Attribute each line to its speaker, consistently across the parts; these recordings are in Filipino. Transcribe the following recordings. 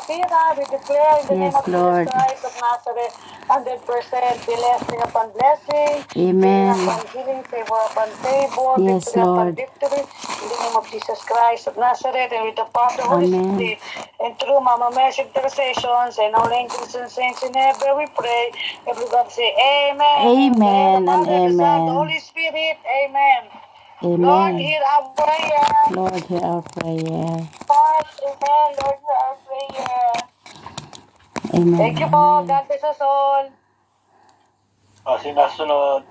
Speaker 1: Pira, we declare in the name
Speaker 2: Yes,
Speaker 1: of Jesus
Speaker 2: Lord.
Speaker 1: Christ of Nazareth, 100% blessing upon blessing, healing
Speaker 2: Amen.
Speaker 1: upon healing, favor upon favor,
Speaker 2: Yes,
Speaker 1: victory upon
Speaker 2: Lord.
Speaker 1: victory, in the name of Jesus Christ of Nazareth, and with the power of the Holy
Speaker 2: Amen.
Speaker 1: Spirit, and through Mama Mary's intercessions, and all angels and saints in heaven, we pray. Everybody say Amen.
Speaker 2: Amen
Speaker 1: The
Speaker 2: and
Speaker 1: Father, the Son, the
Speaker 2: amen.
Speaker 1: Holy Spirit, Amen. Lord,
Speaker 2: Amen.
Speaker 1: hear our prayer.
Speaker 2: Lord, hear our prayer.
Speaker 1: Lord, amen. Lord, hear our prayer.
Speaker 2: Amen.
Speaker 1: Thank you po. God bless us all. Sinasunod.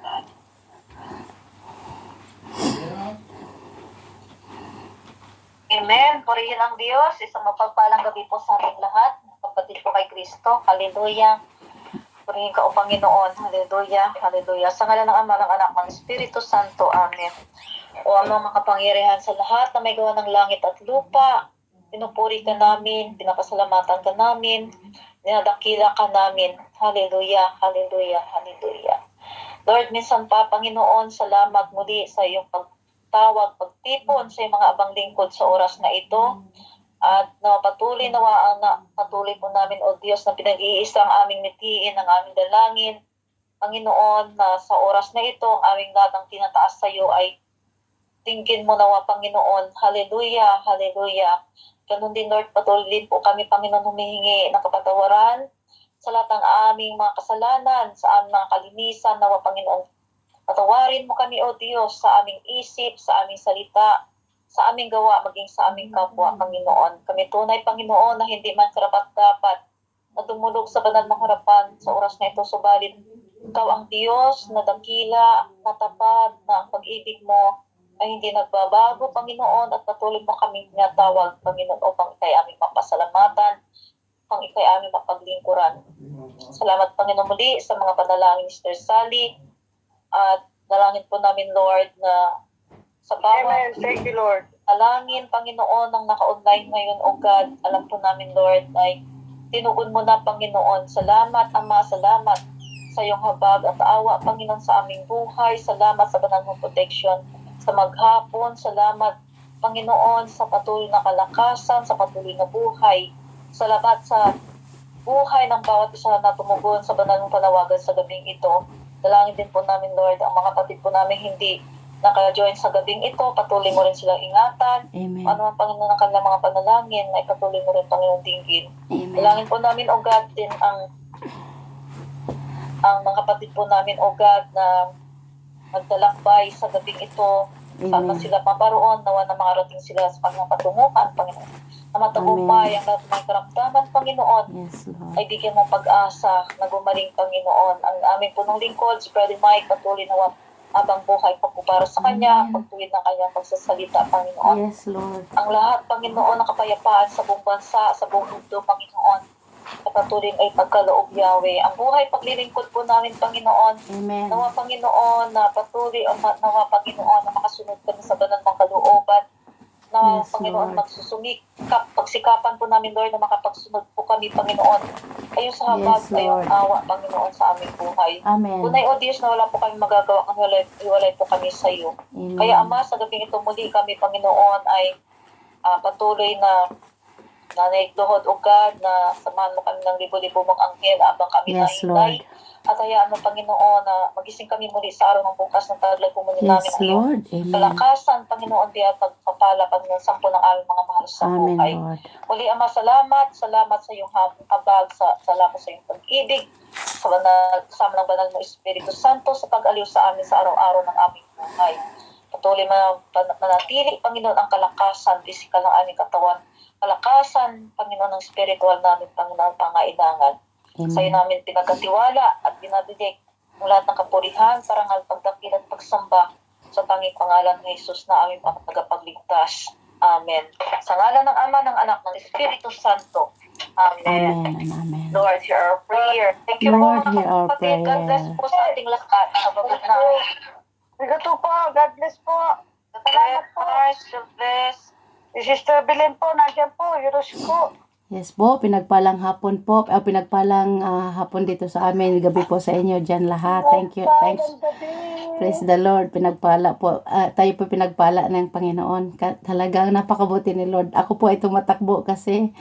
Speaker 1: Amen. Purihin ang Diyos. Isang mapagpalang gabi po sa ating lahat. Kapatid po kay Kristo. Hallelujah. Purihin ka o Panginoon. Hallelujah. Hallelujah. Sa ngalan ng Ama, ng Anak, ng Espiritu Santo. Amen. O amang makapangyarihan sa lahat na may gawa ng langit at lupa, pinupuri ka namin, pinapasalamatan ka namin, dinadakila ka namin. Hallelujah, hallelujah, hallelujah. Lord, minsan pa, Panginoon, salamat muli sa iyong pagtawag, pagtipon sa iyong mga abang lingkod sa oras na ito. At patuloy patuloy po namin, O Diyos, na pinag-iisa ang aming mitiin, ang aming dalangin. Panginoon, na sa oras na ito, ang aming lahat ng tinataas sa iyo ay tingin mo nawa, Panginoon. Hallelujah, hallelujah. Ganun din, Lord, patuloy din po kami, Panginoon, humihingi ng kapatawaran sa lahat ng aming mga kasalanan, sa aming mga kalinisan, nawa, Panginoon. Patawarin mo kami, O Diyos, sa aming isip, sa aming salita, sa aming gawa, maging sa aming kapwa, Panginoon. Kami tunay, Panginoon, na hindi man karapat-dapat na dumulog sa banal ng harapan sa oras na ito, subalit ikaw ang Diyos na dakila, na tapat, na ang pag-ibig mo ay hindi nagbabago, Panginoon, at patuloy mo kami tinatawag, Panginoon, upang ikay aming mapasalamatan, upang ikay aming mapaglingkuran. Salamat, Panginoon, muli sa mga panalangin ni Sister Sally, at dalangin po namin, Lord, na sa bawat dalangin, Panginoon, ng naka-online ngayon, O God, alam po namin, Lord, ay tinugon mo na, Panginoon. Salamat, Ama, salamat sa iyong habag at awa, Panginoon, sa aming buhay. Salamat sa banal mong protection sa maghapon. Salamat, Panginoon, sa patuloy na kalakasan, sa patuloy na buhay. Salamat sa buhay ng bawat isa na tumugon sa banal mong panawagan sa gabing ito. Dalangin din po namin, Lord, ang mga kapatid po namin hindi naka-join sa gabing ito. Patuloy mo rin silang ingatan.
Speaker 2: Amen.
Speaker 1: Ano ang Panginoon ng kanilang mga panalangin, ay patuloy mo rin, Panginoon, dinggin.
Speaker 2: Amen.
Speaker 1: Dalangin po namin, O God, din ang mga kapatid po namin, O God, na magdalakbay sa gabing ito. Saan man sila mabaroon, nawa na makarating sila sa kanyang patunguhan, Panginoon. Na matagumpay ang lahat ng mga karamdaman, Panginoon.
Speaker 2: Yes, Lord.
Speaker 1: Ay bigyan mong pag-asa na gumaling, Panginoon. Ang aming punong lingkod, si Brother Mike, patuloy na habang buhay pagkupara sa kanya, pagtuwid ng kanyang pagsasalita, Panginoon.
Speaker 2: Yes, Lord.
Speaker 1: Ang lahat, Panginoon, ng kapayapaan sa buong bansa, sa buong mundo, Panginoon, patuloy ay pagkaloob, Yahweh. Ang buhay paglilingkod po namin, Panginoon.
Speaker 2: Amen.
Speaker 1: Nawa, Panginoon, na patuloy, nawa, Panginoon, na makasunod kami sa banal ng kalooban. Nawa,
Speaker 2: Yes,
Speaker 1: Panginoon,
Speaker 2: Lord.
Speaker 1: pagsikapan po namin, Lord, na makapagsunod po kami, Panginoon. Ayun sa habag,
Speaker 2: Yes,
Speaker 1: ayun
Speaker 2: Lord.
Speaker 1: awa, Panginoon, sa aming buhay.
Speaker 2: Amen.
Speaker 1: Tunay, O Diyos, na wala po kami magagawa, kung hiwalay po kami sa iyo.
Speaker 2: Amen.
Speaker 1: Kaya, Ama, sa gabing ito muli kami, Panginoon, ay patuloy na naigluhod, O God, na samahan mo kami ng libo-libo mong anghel habang kami
Speaker 2: Yes,
Speaker 1: nahintay.
Speaker 2: Lord.
Speaker 1: At hayaan mo, Panginoon, na magising kami muli sa araw ng bukas ng taglay po muli namin
Speaker 2: Yes,
Speaker 1: ang iyong
Speaker 2: Lord. Amen.
Speaker 1: kalakasan, Panginoon, diya pagpapala, Panginoon, sampo ng aming mga mahal sa
Speaker 2: Amen,
Speaker 1: buhay.
Speaker 2: Lord.
Speaker 1: Muli, Ama, salamat sa iyong habag, salamat sa iyong pag-ibig, kasama ng banal mo Espiritu Santo sa pag-aliw sa amin sa araw-araw ng aming buhay. Patuloy manatili, Panginoon, ang kalakasan, physical ng aming katawan, kalakasan, Panginoon, ng spiritual namin, Panginoon, pangailangan. Sa iyo namin pinagkatiwala at binabigay ang lahat ng kapurihan, parangal, pagdakil at pagsamba sa tanging pangalan ng Jesus na aming tagapagligtas. Amen. Sa ngalan ng Ama, ng Anak, ng Espiritu Santo. Amen.
Speaker 2: Amen and amen.
Speaker 1: Lord, hear our prayer. Thank you
Speaker 2: Lord,
Speaker 1: po,
Speaker 2: hear our
Speaker 1: mga kapatid. God bless
Speaker 2: prayer.
Speaker 1: po sa ating lahat. Habang na. Rigato po. God bless po. Salamat po. God bless. Si Sister Belen po, nandiyan po. Yoroshiku.
Speaker 2: Yes po, pinagpalang hapon po. Pinagpalang hapon dito sa amin. Gabi po sa inyo dyan lahat. Thank you. Thanks. Praise the Lord. Pinagpala po. Tayo po pinagpala ng Panginoon. Talagang napakabuti ni Lord. Ako po ay tumatakbo kasi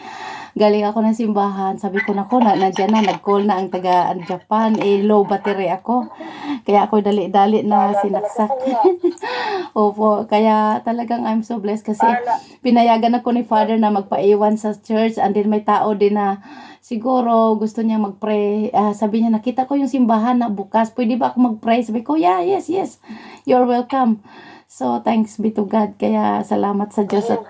Speaker 2: galing ako ng simbahan. Sabi ko, naku, nandiyan na, nag-call na ang taga Japan. Low battery ako. Kaya ako dali-dali na sinaksak. Opo, kaya talagang I'm so blessed kasi pinayagan ako ni Father na magpaiwan sa church, and then may tao din na siguro gusto niya mag-pray. Sabi niya, nakita ko yung simbahan na bukas, pwede ba ako mag-pray? Sabi ko, yeah, yes, you're welcome. So, thanks be to God. Kaya salamat sa Diyos at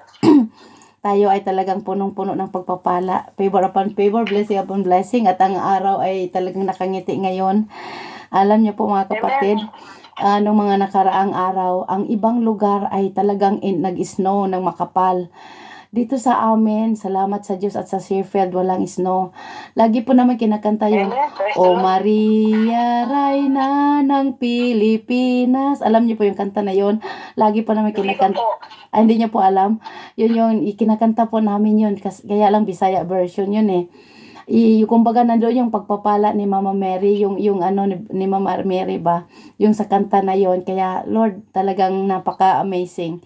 Speaker 2: tayo ay talagang punong-puno ng pagpapala. Favor upon favor, blessing upon blessing, at ang araw ay talagang nakangiti ngayon. Alam niyo po mga kapatid, nung mga nakaraang araw, ang ibang lugar ay talagang nag-snow ng makapal. Dito sa amin, salamat sa Diyos at sa Sheffield, walang snow. Lagi po naman kinakanta yung, O Maria, Reyna ng Pilipinas. Alam niyo po yung kanta na yon. Lagi po naman kinakanta. Hindi niyo po alam. Yun yung kinakanta po namin yun. Kaya lang Bisaya version yun eh. Kumbaga nandoon yung pagpapala ni Mama Mary, yung ano ni Mama Mary ba, yung sa kanta na yon. Kaya Lord, talagang napaka-amazing.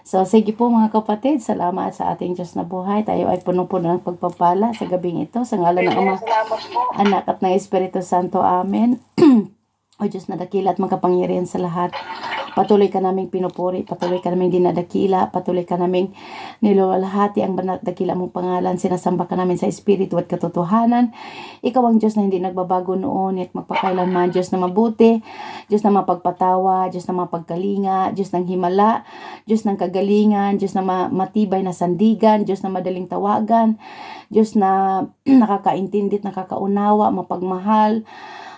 Speaker 2: So, sige po mga kapatid, salamat sa ating Diyos na buhay. Tayo ay punong-puno ng pagpapala sa gabing ito. Sa ngalan ng Ama, Anak at ng Espiritu Santo. Amen. O Diyos na dakila at makapangyarihan sa lahat. Patuloy ka naming pinupuri, patuloy ka naming dinadakila, patuloy ka naming niluwalhati ang banal at dakila mong pangalan. Sinasamba ka namin sa Espiritu at katotohanan. Ikaw ang Diyos na hindi nagbabago noon at magpakailanman. Diyos na mabuti, Diyos na mapagpatawa, Diyos na mapagkalinga, Diyos ng himala, Diyos ng kagalingan, Diyos na matibay na sandigan, Diyos na madaling tawagan, Diyos na nakakaintindi at nakakaunawa, mapagmahal,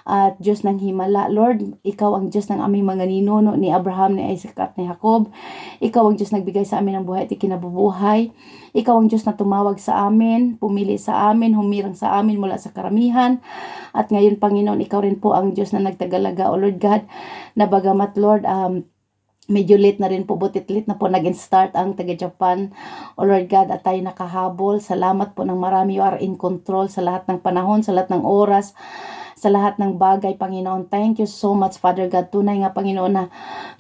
Speaker 2: at Diyos ng himala. Lord, ikaw ang Diyos ng aming mga ninuno ni Abraham, ni Isaac at ni Jacob. Ikaw ang Diyos nagbigay sa amin ng buhay at ikinabubuhay. Ikaw ang Diyos na tumawag sa amin, pumili sa amin, humirang sa amin mula sa karamihan. At ngayon, Panginoon, ikaw rin po ang Diyos na nagtagalaga, O Lord God, na bagamat Lord, medyo late na rin po, butit late na po nag-start ang taga-Japan, O Lord God, at tayo nakahabol. Salamat po ng marami. You are in control sa lahat ng panahon, sa lahat ng oras, sa lahat ng bagay, Panginoon. Thank you so much, Father God. Tunay nga, Panginoon, na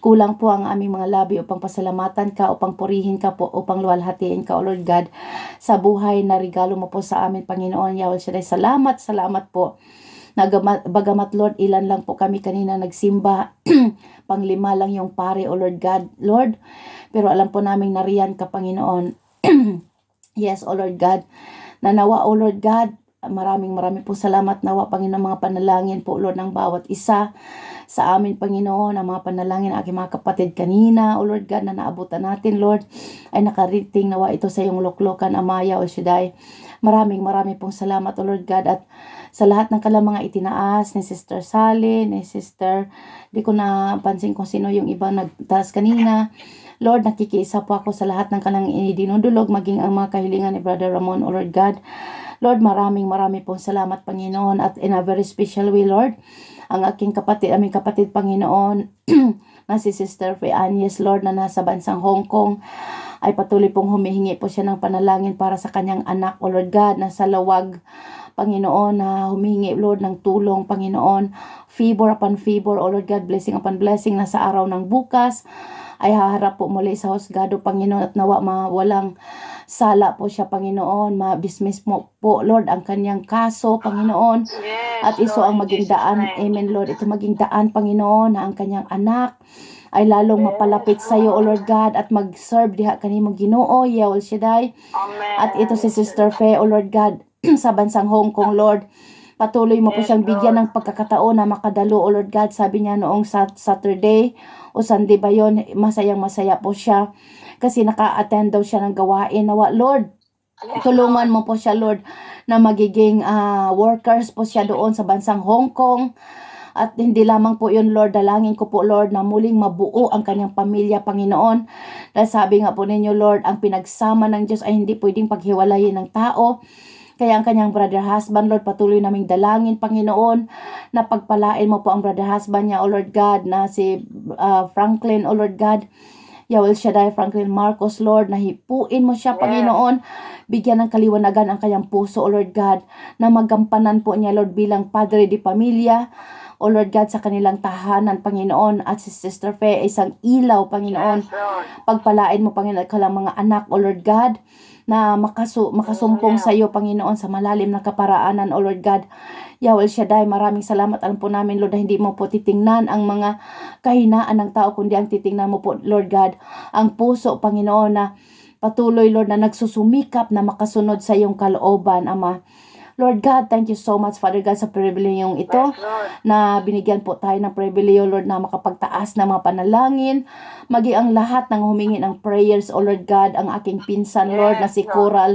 Speaker 2: kulang po ang aming mga labi upang pasalamatan ka, upang purihin ka po, upang luwalhatiin ka, O Lord God, sa buhay na regalo mo po sa amin, Panginoon. Yahweh Shaddai, salamat po. Bagamat Lord, ilan lang po kami kanina nagsimba, panglima lang yung pare, O Lord God, Lord, pero alam po namin nariyan ka, Panginoon. Yes, O Lord God, nanawa, O Lord God, maraming po salamat, nawa, Panginoon, mga panalangin po, Lord, ng bawat isa sa amin, Panginoon, ang mga panalangin ng aking mga kapatid kanina, O Lord God, na naabutan natin, Lord, ay nakarating, nawa ito sa iyong luklukan, Amaya, O Shaddai. Maraming pong salamat, O Lord God, at sa lahat ng kanilang mga itinaas, ni Sister Sally, ni Sister, di ko na pansin kung sino yung ibang nagtaas kanina. Lord, nakikiisa po ako sa lahat ng kanilang dinudulog, maging ang mga kahilingan ni Brother Ramon, O Lord God. Lord, maraming pong salamat, Panginoon, at in a very special way, Lord, ang aming kapatid, Panginoon, na si Sister Faye Agnes, Lord, na nasa bansang Hong Kong, ay patuloy pong humihingi po siya ng panalangin para sa kanyang anak, O Lord God, na sa lawag, Panginoon, na humihingi, Lord, ng tulong, Panginoon, favor upon favor, O Lord God, blessing upon blessing, na sa araw ng bukas ay haharap po muli sa husgado, Panginoon, at nawa walang sala po siya, Panginoon, ma-dismiss mo po, Lord, ang kanyang kaso, Panginoon, at iso ang maging daan, Amen, Lord, ito maging daan, Panginoon, na ang kanyang anak ay lalong mapalapit sa iyo, O Lord God, at mag-serve diha kanimo, Ginoo, Yahweh Shaddai. At ito si Sister Faye, O Lord God, sa bansang Hong Kong, Lord, patuloy mo po siyang bigyan ng pagkakataon na makadalo, O Lord God. Sabi niya noong Saturday o Sunday ba yun, masayang-masaya po siya kasi naka-attend daw siya ng gawain. Nawa, Lord, tulungan mo po siya, Lord, na magiging workers po siya doon sa bansang Hong Kong. At hindi lamang po yun, Lord, dalangin ko po, Lord, na muling mabuo ang kanyang pamilya, Panginoon. Dahil sabi nga po ninyo, Lord, ang pinagsama ng Diyos ay hindi pwedeng paghiwalayin ng tao. Kaya ang kanyang brother husband, Lord, patuloy naming dalangin, Panginoon, na pagpalain mo po ang brother husband niya, O Lord God, na si Franklin, O Lord God, Yahweh Shaddai, Franklin Marcos, Lord, na hipuin mo siya, Panginoon, bigyan ng kaliwanagan ang kanyang puso, O Lord God, na magampanan po niya, Lord, bilang padre di pamilya, O Lord God, sa kanilang tahanan, Panginoon, at si Sister Faye, isang ilaw, Panginoon. Pagpalain mo, Panginoon, kalang mga anak, O Lord God, na makasumpong sa iyo, Panginoon, sa malalim na kaparaanan, O Lord God. Yahweh Shaddai, maraming salamat. Alam po namin, Lord, na hindi mo po titingnan ang mga kahinaan ng tao, kundi ang titingnan mo po, Lord God, ang puso, Panginoon, na patuloy, Lord, na nagsusumikap na makasunod sa iyong kalooban, Ama. Lord God, thank you so much, Father God, sa pribilehiyong ito,
Speaker 1: Yes, Lord.
Speaker 2: na binigyan po tayo ng pribileyo, Lord, na makapagtaas ng mga panalangin, maging ang lahat ng humingi ng prayers, O Lord God, ang aking pinsan, Lord, na si
Speaker 1: Yes, Lord.
Speaker 2: Coral,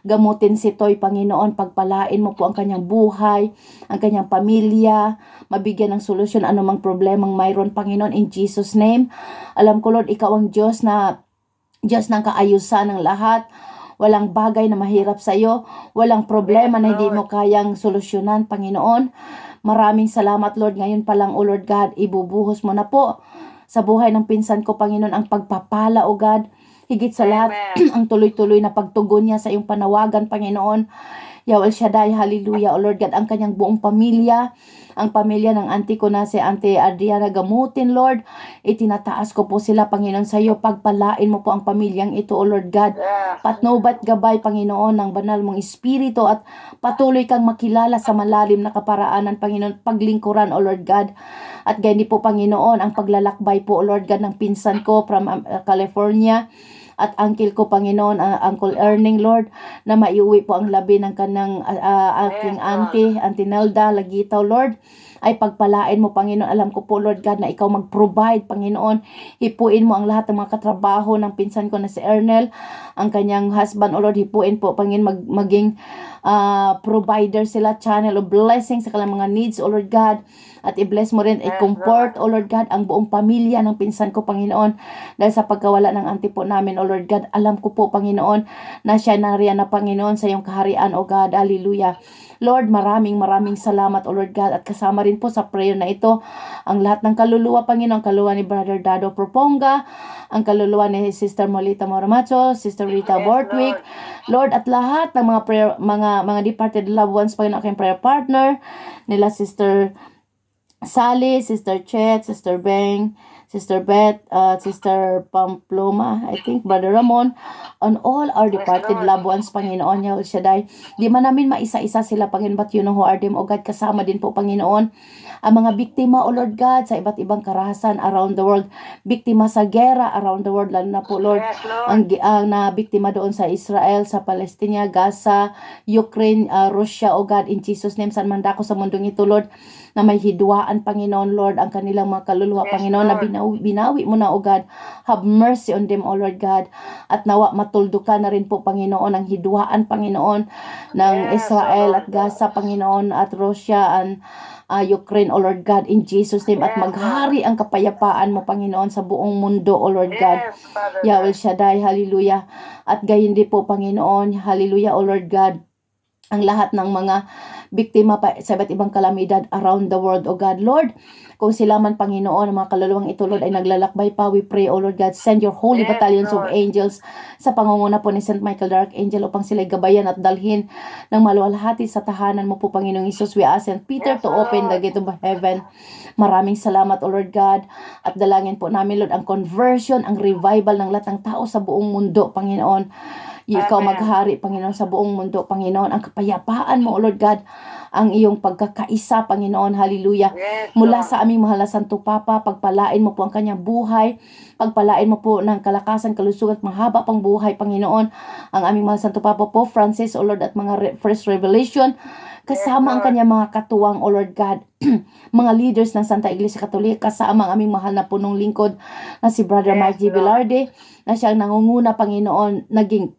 Speaker 2: gamutin si Toy, Panginoon, pagpalain mo po ang kanyang buhay, ang kanyang pamilya, mabigyan ng solusyon anumang problemang mayroon, Panginoon, in Jesus' name. Alam ko, Lord, ikaw ang Diyos ng kaayusan ng lahat. Walang bagay na mahirap sa iyo. Walang problema na hindi mo kayang solusyonan, Panginoon. Maraming salamat, Lord. Ngayon pa lang, O Lord God, ibubuhos mo na po sa buhay ng pinsan ko, Panginoon, ang pagpapala, O God. Higit sa lahat, ang tuloy-tuloy na pagtugon niya sa iyong panawagan, Panginoon. Yahweh Shaddai, hallelujah, O Lord God, ang kanyang buong pamilya, ang pamilya ng auntie ko na si Auntie Adriana gamutin, Lord. Itinataas ko po sila, Panginoon, sa iyo. Pagpalain mo po ang pamilyang ito, O Lord God. Patnubat gabay, Panginoon, ng banal mong espiritu at patuloy kang makilala sa malalim na kaparaanan, Panginoon, paglingkuran, O Lord God. At ganyan po, Panginoon, ang paglalakbay po, O Lord God, ng pinsan ko from California. At uncle ko, Panginoon, Uncle Erning, Lord, na maiuwi po ang labi ng kanang aking Auntie Nelda Lagitaw, Lord, ay pagpalain mo, Panginoon. Alam ko po, Lord God, na ikaw mag-provide, Panginoon. Hipuin mo ang lahat ng mga katrabaho ng pinsan ko na si Ernel, ang kanyang husband, O Lord, hipuin po, Panginoon, maging provider sila, channel of blessing sa kanilang mga needs, O Lord God. At i-bless mo rin, i-comfort, O Lord God, ang buong pamilya ng pinsan ko, Panginoon. Dahil sa pagkawala ng auntie po namin, O Lord God, alam ko po, Panginoon, na siya nariyan na, Panginoon, sa iyong kaharian, O God. Hallelujah. Lord, maraming salamat, O Lord God. At kasama rin po sa prayer na ito, ang lahat ng kaluluwa, Panginoon, kaluluwa ni Brother Dado Proponga, ang kaluluwa ni Sister Molita Moramacho, Sister Rita Bortwick, Lord, at lahat ng mga prayer, mga departed loved ones, Panginoon, aking prayer partner, nila Sister Sally, Sister Chet, Sister Beng, Sister Beth, Sister Pamploma, I think, Brother Ramon, on all our departed loved ones, Panginoon, Yahweh Shaddai. Di man namin maisa-isa sila, Panginoon, but you know who are them, O God. Kasama din po, Panginoon, ang mga biktima, O Lord God, sa iba't ibang karahasan around the world. Biktima sa gera around the world, lalo na po, Lord, ang na biktima doon sa Israel, sa Palestina, Gaza, Ukraine, Russia, O God, in Jesus' name, saan man dako sa mundong ito, Lord, na may hidwaan, Panginoon, Lord, ang kanilang mga kaluluwa, Panginoon, na binawi mo na, O God. Have mercy on them, O Lord God. At nawa matuldukan na rin po, Panginoon, ang hidwaan, Panginoon, ng Israel at Gaza, Panginoon, at Russia and Ukraine, O Lord God, in Jesus' name. At maghari ang kapayapaan mo, Panginoon, sa buong mundo, O Lord God. Yahweh Shaddai, hallelujah. At gayon din po, Panginoon, hallelujah, O Lord God, ang lahat ng mga biktima pa sa iba't ibang kalamidad around the world, O God. Lord, kung sila man, Panginoon, ang mga kaluluwang ito, Lord, ay naglalakbay pa, we pray, O Lord God, send your holy battalions of angels sa pangunguna po ni St. Michael the Archangel upang sila'y gabayan at dalhin ng maluwalhati sa tahanan mo po, Panginoong Isus. We ask St. Peter to open the gate of heaven. Maraming salamat, O Lord God, at dalangin po namin, Lord, ang conversion, ang revival ng lahat ng tao sa buong mundo, Panginoon. Ikaw maghari, Panginoon, sa buong mundo, Panginoon. Ang kapayapaan mo, O Lord God, ang iyong pagkakaisa, Panginoon, hallelujah. Mula sa aming mahal na Santo Papa, pagpalain mo po ang kanyang buhay, pagpalain mo po ng kalakasan, kalusugan at mahaba pang buhay, Panginoon. Ang aming mahal na Santo Papa po, Francis, O Lord, at mga First Revelation, kasama ang kanyang mga katuwang, O Lord God, mga leaders ng Santa Iglesia Katolika, kasama ang aming mahal na punong lingkod na si Brother Mike G. Velarde, na siyang nangunguna, Panginoon, naging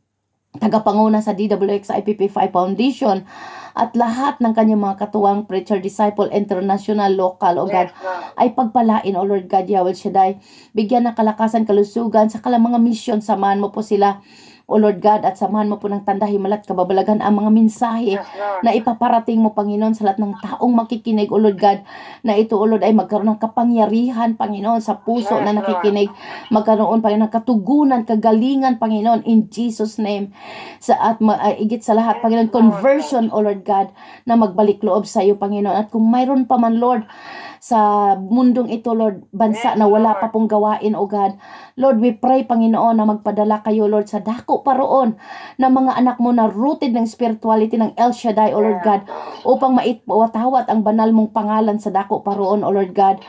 Speaker 2: tagapanguna sa DWX IPP5 Foundation, at lahat ng kanyang mga katuwang preacher, disciple, international, local, O God, ay pagpalain, O Lord God, Yahweh Shaddai. Bigyan ng kalakasan, kalusugan sa kalang mga mission. Samahan mo po sila, O Lord God, at samahan mo po ng tanda, himala at kababalagan ang mga mensahe na ipaparating mo, Panginoon, sa lahat ng taong makikinig, O Lord God, na ito, O Lord, ay magkaroon ng kapangyarihan, Panginoon, sa puso na nakikinig, magkaroon, Panginoon, ng katugunan, kagalingan, Panginoon, in Jesus' name. At igit sa lahat, Panginoon, conversion, O Lord God, na magbalik loob sa iyo, Panginoon. At kung mayroon pa man, Lord, sa mundong ito, Lord, bansa na wala pa pong gawain, O God. Lord, we pray, Panginoon, na magpadala kayo, Lord, sa dako paroon na mga anak mo na rooted ng spirituality ng El Shaddai, O Lord God, upang maitawat ang banal mong pangalan sa dako paroon, O Lord God.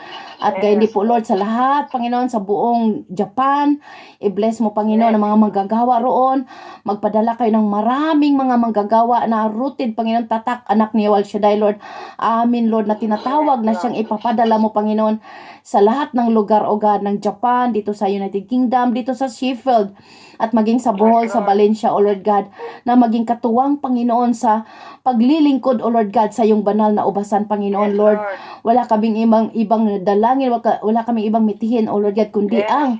Speaker 2: At gayon din po, Lord, sa lahat, Panginoon, sa buong Japan, i-bless mo, Panginoon, ang mga manggagawa roon. Magpadala kayo ng maraming mga manggagawa na rooted, Panginoon, tatak, anak ni El Shaddai, Lord. Amin, Lord, na tinatawag na siyang ipapadala mo, Panginoon, sa lahat ng lugar, O God, ng Japan, dito sa United Kingdom, dito sa Sheffield, at maging sa Bohol, sa Valencia, O Lord God, na maging katuwang, Panginoon, sa paglilingkod, O Lord God, sa iyong banal na ubasan, Panginoon, Lord. Wala kaming ibang dalangin, wala kaming ibang mitihin, O Lord God, kundi ang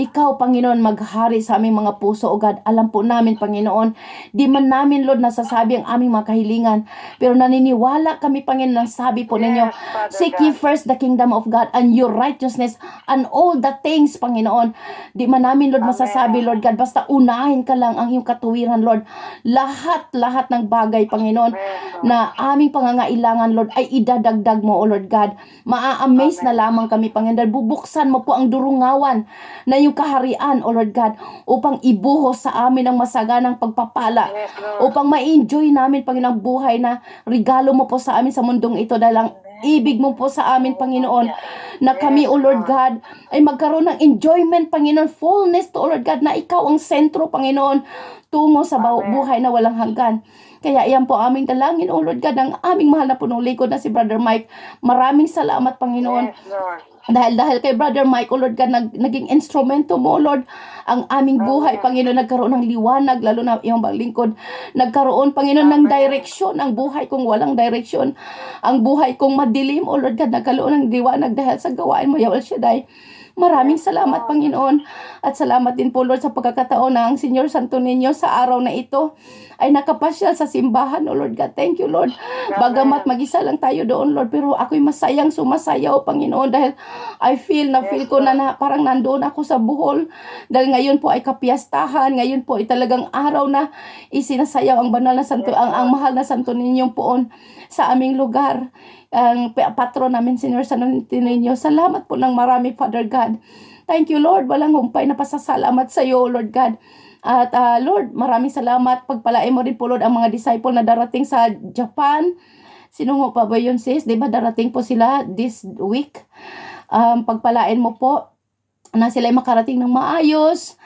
Speaker 2: ikaw, Panginoon, maghari sa aming mga puso, O God. Alam po namin, Panginoon, di man namin, Lord, nasasabi ang aming mga kahilingan, pero naniniwala kami, Panginoon, ng sabi po ninyo, seek ye first the kingdom of God and your righteousness and all the things, Panginoon. Di man namin, Lord, masasabi, Lord God, basta unahin ka lang ang iyong katuwiran, Lord. Lahat ng bagay, Panginoon, na aming pangangailangan, Lord, ay idadagdag mo, O Lord God. Maa-amaze na lamang kami, Panginoon. Bubuksan mo po ang durungawan na yung kaharian, O Lord God, upang ibuhos sa amin ang masaganang pagpapala, upang ma-enjoy namin, Panginoon, buhay na regalo mo po sa amin sa mundong ito, dahil ang ibig mo po sa amin, Panginoon, na kami, O Lord God, ay magkaroon ng enjoyment, Panginoon, fullness to, O Lord God, na ikaw ang sentro, Panginoon, tungo sa buhay na walang hanggan. Kaya iyan po aming dalangin, O Lord God, ang aming mahal na punong likod na si Brother Mike. Maraming salamat, Panginoon. Dahil kay Brother Mike, O Lord God, naging instrumento mo, O Lord, ang aming buhay, Panginoon, nagkaroon ng liwanag, lalo na iyong paglingkod. Nagkaroon, Panginoon, ng direksyon, ang buhay kong walang direksyon. Ang buhay kong madilim, O Lord God, nagkaroon ng liwanag dahil sa gawain mo, El Shaddai. Maraming salamat, Panginoon. At salamat din po, Lord, sa pagkakataon na ang Senyor Santo Niño sa araw na ito ay nakapasyal sa simbahan, O Lord God. Thank you, Lord. Bagamat mag-isa lang tayo doon, Lord, pero ako'y masayang sumasayaw, Panginoon, dahil feel ko na parang nandoon ako sa Bohol. Dahil ngayon po ay kapiyastahan, ngayon po ay talagang araw na isinasayaw ang banal na santo, ang mahal na Santo Niño poon sa aming lugar. Ang patron namin, Senyor Santo Niño. Salamat po ng marami, Father God. Thank you, Lord. Walang humpay na pasasalamat sa iyo, Lord God. At Lord, maraming salamat. Pagpalain mo rin po, Lord, ang mga disciple na darating sa Japan. Sino mo pa ba yun, sis? Diba darating po sila this week? Pagpalain mo po na sila ay makarating ng maayos.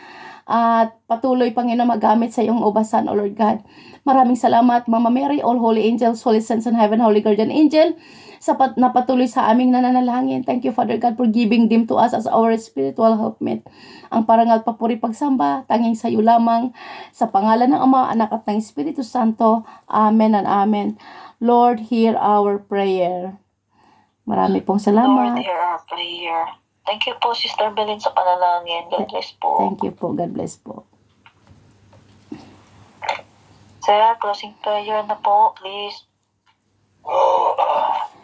Speaker 2: At patuloy, Panginoon, magamit sa iyong ubasan, O Lord God. Maraming salamat, Mama Mary, all holy angels, holy saints in heaven, holy guardian angel, sa napatuloy sa aming nananalangin. Thank you, Father God, for giving them to us as our spiritual helpmate. Ang parangal, papuri, pagsamba, tanging sa iyo lamang, sa pangalan ng Ama, Anak at ng Espiritu Santo. Amen and Amen. Lord, hear our prayer. Marami pong salamat.
Speaker 1: Lord, hear our prayer. Thank you po, Sister Belen, sa panalangin. God bless po.
Speaker 2: Thank you po. God bless po.
Speaker 1: Sir, closing prayer na po, please.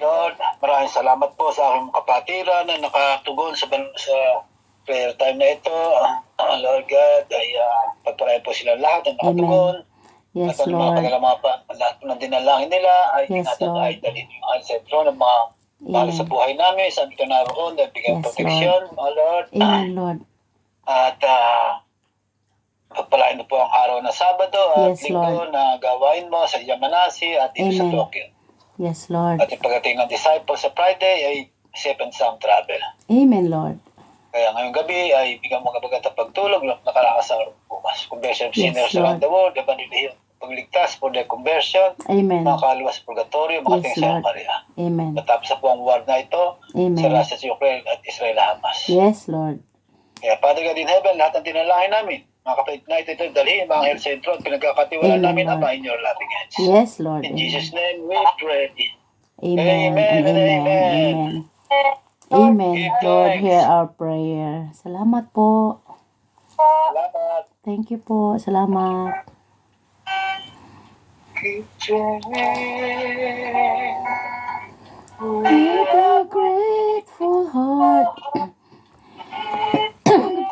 Speaker 3: Lord, maraming salamat po sa aking kapatiran na nakatugon sa prayer time na ito. Lord God, ay pagpalain po sila lahat na nakatugon.
Speaker 2: Yes,
Speaker 3: at
Speaker 2: Lord.
Speaker 3: Lahat po ng dinalangin nila ay
Speaker 2: Yes,
Speaker 3: ingatan
Speaker 2: Lord.
Speaker 3: ay dalhin yung sentro ng mga mahal sa buhay namin. Saan ka naroon dahil bigyan
Speaker 2: Yes,
Speaker 3: proteksyon, mga Lord.
Speaker 2: Amen, Lord.
Speaker 3: At pagpalain mo po ang araw na Sabado at
Speaker 2: Yes,
Speaker 3: Linggo
Speaker 2: Lord.
Speaker 3: na gawain mo sa Yamanasi at dito sa
Speaker 2: Amen.
Speaker 3: Tokyo.
Speaker 2: Yes, Lord.
Speaker 3: At yung pagdating ng disciples sa Friday ay safe and sound travel.
Speaker 2: Amen, Lord.
Speaker 3: Kaya ngayong gabi ay bigyan mo kabagat ang pagtulog na nakalakas sa bukas. Conversion of
Speaker 2: Yes,
Speaker 3: sinners
Speaker 2: Lord.
Speaker 3: around the world, evangelihim, pagligtas for their conversion,
Speaker 2: Amen.
Speaker 3: mga kaluwas sa purgatorio, mga
Speaker 2: Yes,
Speaker 3: ting sa
Speaker 2: Lord.
Speaker 3: Maria.
Speaker 2: Amen.
Speaker 3: Matapos na po ang war na ito sa
Speaker 2: Amen.
Speaker 3: Russia, sa Ukraine at Israel Hamas.
Speaker 2: Yes, Lord.
Speaker 3: Kaya Father God in heaven, lahat ng tinalahin namin, mga kapatid na ito, dalhin mga health center at pinagkakatiwala
Speaker 2: Amen,
Speaker 3: namin,
Speaker 2: Lord.
Speaker 3: Ama, in your loving hands.
Speaker 2: Yes, Lord.
Speaker 3: In
Speaker 2: Amen.
Speaker 3: Jesus' name we pray.
Speaker 2: Amen.
Speaker 3: Amen
Speaker 2: And
Speaker 3: and
Speaker 2: amen.
Speaker 3: amen.
Speaker 2: Amen. Amen.
Speaker 3: Give
Speaker 2: Lord,
Speaker 3: thanks.
Speaker 2: hear our prayer. Salamat po.
Speaker 3: Salamat.
Speaker 2: Thank you po. Salamat.
Speaker 3: Keep trying.
Speaker 2: With a grateful heart,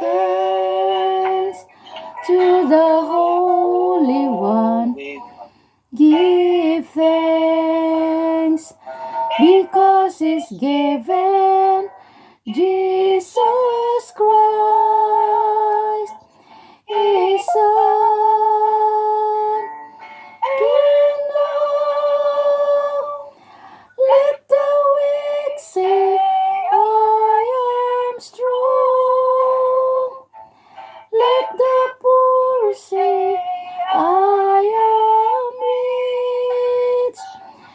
Speaker 2: thanks to the Holy One. Give thanks because He's given Jesus Christ, His Son. And now let the weak say, I am strong. Let the poor say, I am rich,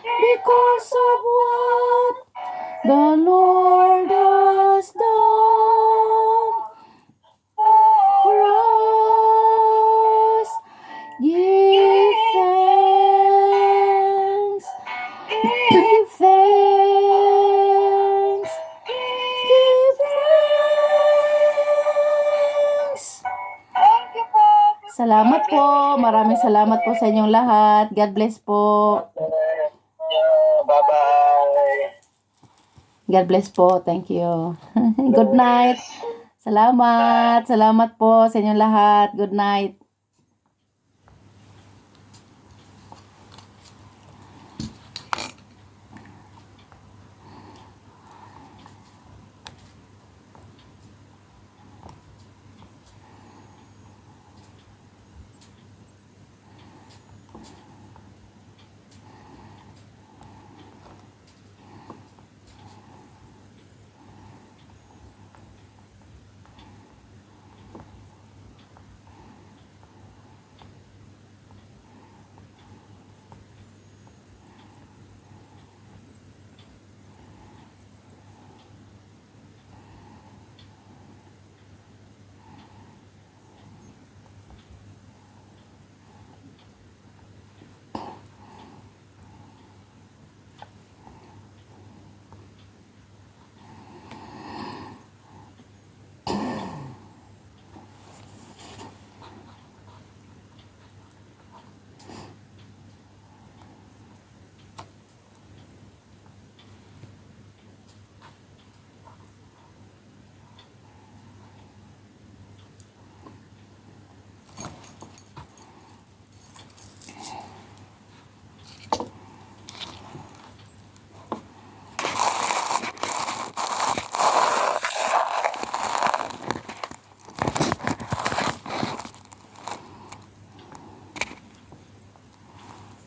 Speaker 2: because of what the Lord has done for us. Give thanks, give thanks, give thanks.
Speaker 1: Thank you po.
Speaker 2: Salamat po. Maraming salamat po sa inyong lahat. God bless po.
Speaker 3: Bye-bye.
Speaker 2: God bless po. Thank you. Good night. Salamat. Salamat po sa inyong lahat. Good night.